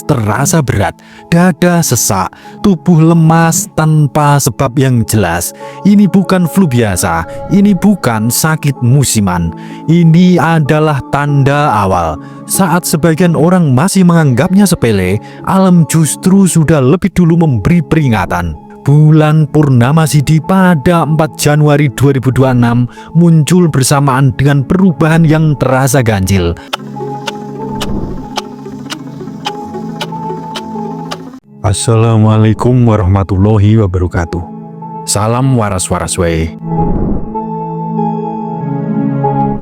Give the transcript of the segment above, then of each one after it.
terasa berat, dada sesak, tubuh lemas tanpa sebab yang jelas. Ini bukan flu biasa, ini bukan sakit musiman. Ini adalah tanda awal. Saat sebagian orang masih menganggapnya sepele, alam justru sudah lebih dulu memberi peringatan. Bulan Purnama Sidhi pada 4 Januari 2026 muncul bersamaan dengan perubahan yang terasa ganjil. Assalamualaikum warahmatullahi wabarakatuh. Salam waras-waras wae.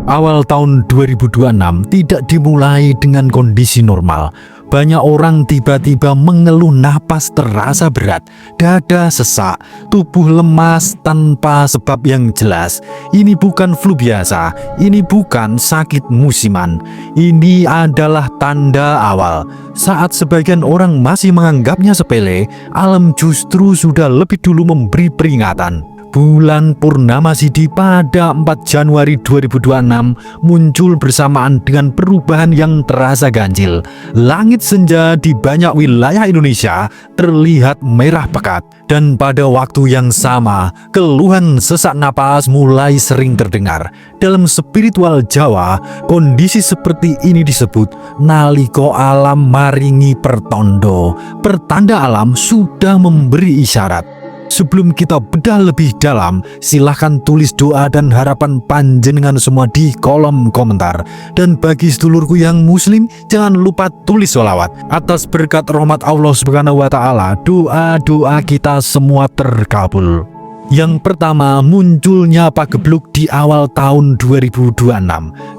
Awal tahun 2026 tidak dimulai dengan kondisi normal. Banyak orang tiba-tiba mengeluh napas terasa berat, dada sesak, tubuh lemas tanpa sebab yang jelas. Ini bukan flu biasa, ini bukan sakit musiman. Ini adalah tanda awal. Saat sebagian orang masih menganggapnya sepele, alam justru sudah lebih dulu memberi peringatan. Bulan Purnama Sidhi pada 4 Januari 2026 muncul bersamaan dengan perubahan yang terasa ganjil. Langit senja di banyak wilayah Indonesia terlihat merah pekat. Dan pada waktu yang sama, keluhan sesak napas mulai sering terdengar. Dalam spiritual Jawa, kondisi seperti ini disebut naliko alam maringi pertondo. Pertanda alam sudah memberi isyarat. Sebelum kita bedah lebih dalam, silahkan tulis doa dan harapan panjenengan semua di kolom komentar. Dan bagi sedulurku yang muslim, jangan lupa tulis sholawat. Atas berkat rahmat Allah Subhanahu wa Ta'ala, doa-doa kita semua terkabul. Yang pertama, munculnya pagebluk di awal tahun 2026.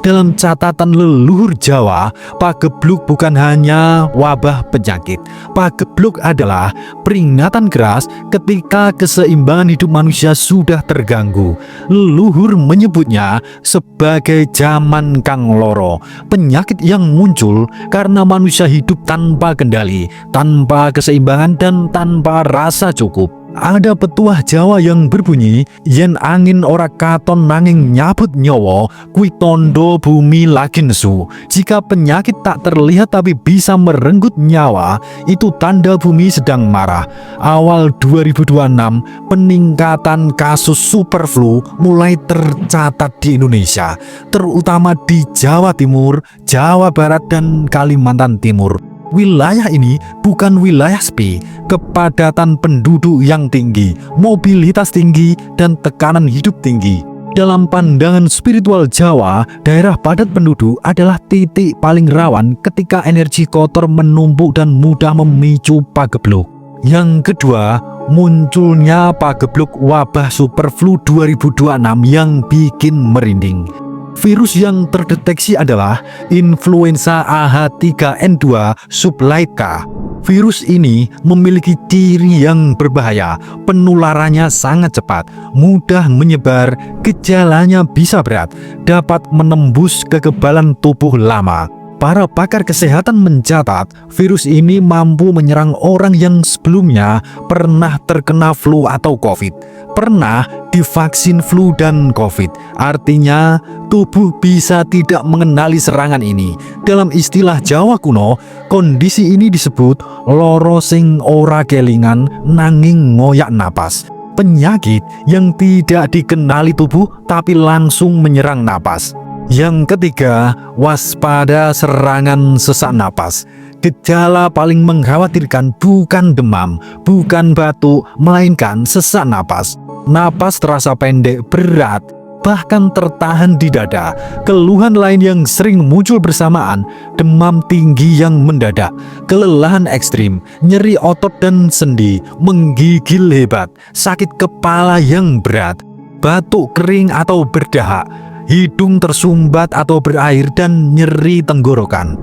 Dalam catatan leluhur Jawa, pagebluk bukan hanya wabah penyakit. Pagebluk adalah peringatan keras ketika keseimbangan hidup manusia sudah terganggu. Leluhur menyebutnya sebagai zaman kang loro, penyakit yang muncul karena manusia hidup tanpa kendali, tanpa keseimbangan dan tanpa rasa cukup. Ada petuah Jawa yang berbunyi, yen angin ora katon nanging nyabut nyawa, kuwi tondo bumi lagi nesu. Jika penyakit tak terlihat tapi bisa merenggut nyawa, itu tanda bumi sedang marah. Awal 2026, peningkatan kasus super flu mulai tercatat di Indonesia, terutama di Jawa Timur, Jawa Barat, dan Kalimantan Timur. Wilayah ini bukan wilayah sepi, kepadatan penduduk yang tinggi, mobilitas tinggi, dan tekanan hidup tinggi. Dalam pandangan spiritual Jawa, daerah padat penduduk adalah titik paling rawan ketika energi kotor menumpuk dan mudah memicu pagebluk. Yang kedua, munculnya pagebluk wabah superflu 2026 yang bikin merinding. Virus yang terdeteksi adalah influenza AH3N2 sublight K. Virus ini memiliki ciri yang berbahaya, penularannya sangat cepat, mudah menyebar, gejalanya bisa berat, dapat menembus kekebalan tubuh lama. Para pakar kesehatan mencatat virus ini mampu menyerang orang yang sebelumnya pernah terkena flu atau COVID, pernah divaksin flu dan COVID. Artinya, tubuh bisa tidak mengenali serangan ini. Dalam istilah Jawa kuno, kondisi ini disebut loro sing ora kelingan nanging ngoyak napas. Penyakit yang tidak dikenali tubuh tapi langsung menyerang napas. Yang ketiga, waspada serangan sesak napas. Gejala paling mengkhawatirkan bukan demam, bukan batuk, melainkan sesak napas. Napas terasa pendek, berat, bahkan tertahan di dada. Keluhan lain yang sering muncul bersamaan, demam tinggi yang mendadak, kelelahan ekstrim, nyeri otot dan sendi, menggigil hebat, sakit kepala yang berat, batuk kering atau berdahak, hidung tersumbat atau berair, dan nyeri tenggorokan.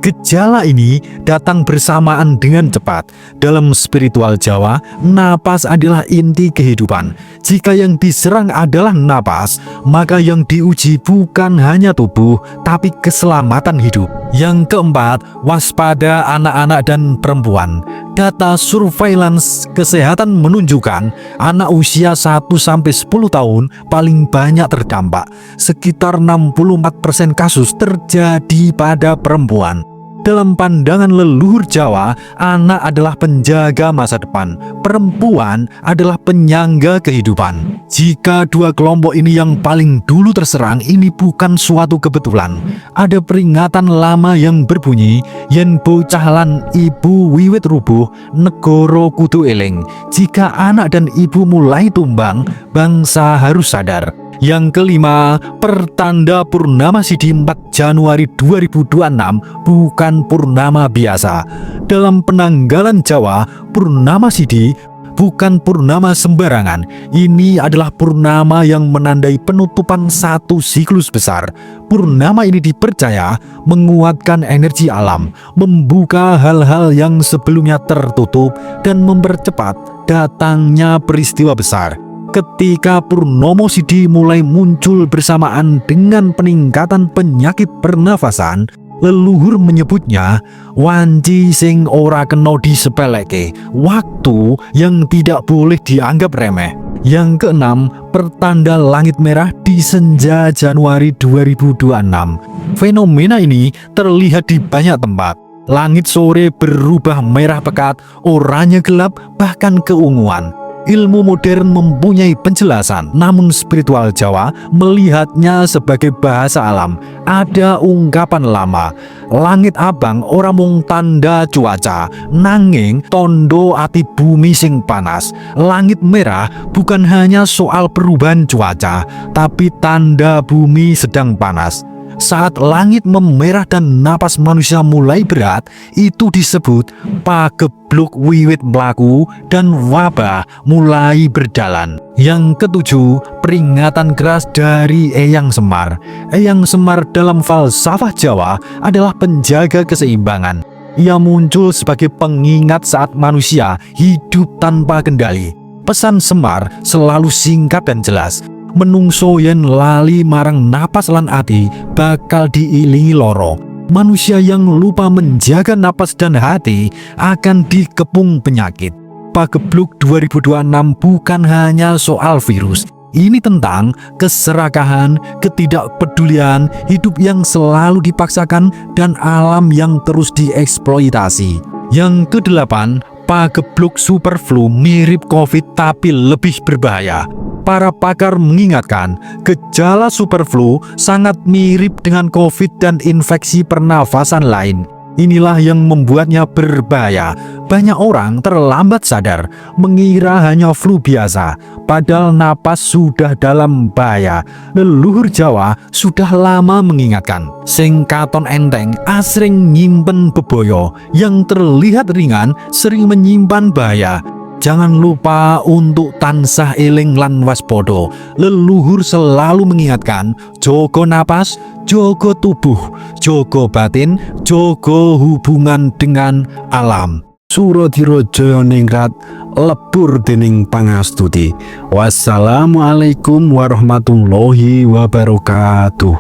Gejala ini datang bersamaan dengan cepat. Dalam spiritual Jawa, napas adalah inti kehidupan. Jika yang diserang adalah napas, maka yang diuji bukan hanya tubuh, tapi keselamatan hidup. Yang keempat, waspada anak-anak dan perempuan. Data surveillance kesehatan menunjukkan anak usia 1-10 tahun paling banyak terdampak. Sekitar 64% kasus terjadi pada perempuan. Dalam pandangan leluhur Jawa, anak adalah penjaga masa depan, perempuan adalah penyangga kehidupan. Jika dua kelompok ini yang paling dulu terserang, ini bukan suatu kebetulan. Ada peringatan lama yang berbunyi, yen bocah lan ibu wiwit rubuh, negara kudu eling. Jika anak dan ibu mulai tumbang, bangsa harus sadar. Yang kelima, pertanda purnama Sidi 4 Januari 2026 bukan purnama biasa. Dalam penanggalan Jawa, purnama Sidi bukan purnama sembarangan. Ini adalah purnama yang menandai penutupan satu siklus besar. Purnama ini dipercaya menguatkan energi alam, membuka hal-hal yang sebelumnya tertutup, dan mempercepat datangnya peristiwa besar. Ketika Purnomo Sidi mulai muncul bersamaan dengan peningkatan penyakit pernafasan, leluhur menyebutnya wanci sing ora kena disepeleke, waktu yang tidak boleh dianggap remeh. Yang keenam, pertanda langit merah di senja Januari 2026. Fenomena ini terlihat di banyak tempat. Langit sore berubah merah pekat, oranye gelap, bahkan keunguan. Ilmu modern mempunyai penjelasan, namun spiritual Jawa melihatnya sebagai bahasa alam. Ada ungkapan lama, langit abang ora mung tanda cuaca, nanging tondo ati bumi sing panas. Langit merah bukan hanya soal perubahan cuaca, tapi tanda bumi sedang panas. Saat langit memerah dan napas manusia mulai berat, itu disebut pagebluk wiwit mlaku dan wabah mulai berjalan. Yang ketujuh, peringatan keras dari Eyang Semar. Eyang Semar dalam falsafah Jawa adalah penjaga keseimbangan. Ia muncul sebagai pengingat saat manusia hidup tanpa kendali. Pesan Semar selalu singkat dan jelas. Menungso yen lali marang napas lan ati bakal diilingi loro. Manusia yang lupa menjaga napas dan hati akan dikepung penyakit. Pagebluk 2026 bukan hanya soal virus. Ini tentang keserakahan, ketidakpedulian, hidup yang selalu dipaksakan, dan alam yang terus dieksploitasi. Yang kedelapan, pagebluk superflu mirip COVID tapi lebih berbahaya. Para pakar mengingatkan, gejala superflu sangat mirip dengan COVID dan infeksi pernafasan lain. Inilah yang membuatnya berbahaya. Banyak orang terlambat sadar, mengira hanya flu biasa, padahal napas sudah dalam bahaya. Leluhur Jawa sudah lama mengingatkan, sing katon enteng asring nyimpen beboyo, yang terlihat ringan sering menyimpan bahaya. Jangan lupa untuk tansah eling lan waspada. Leluhur selalu mengingatkan, jogo napas, jogo tubuh, jogo batin, jogo hubungan dengan alam. Suradira Jayaningrat lebur dening pangastuti. Wassalamualaikum warahmatullahi wabarakatuh.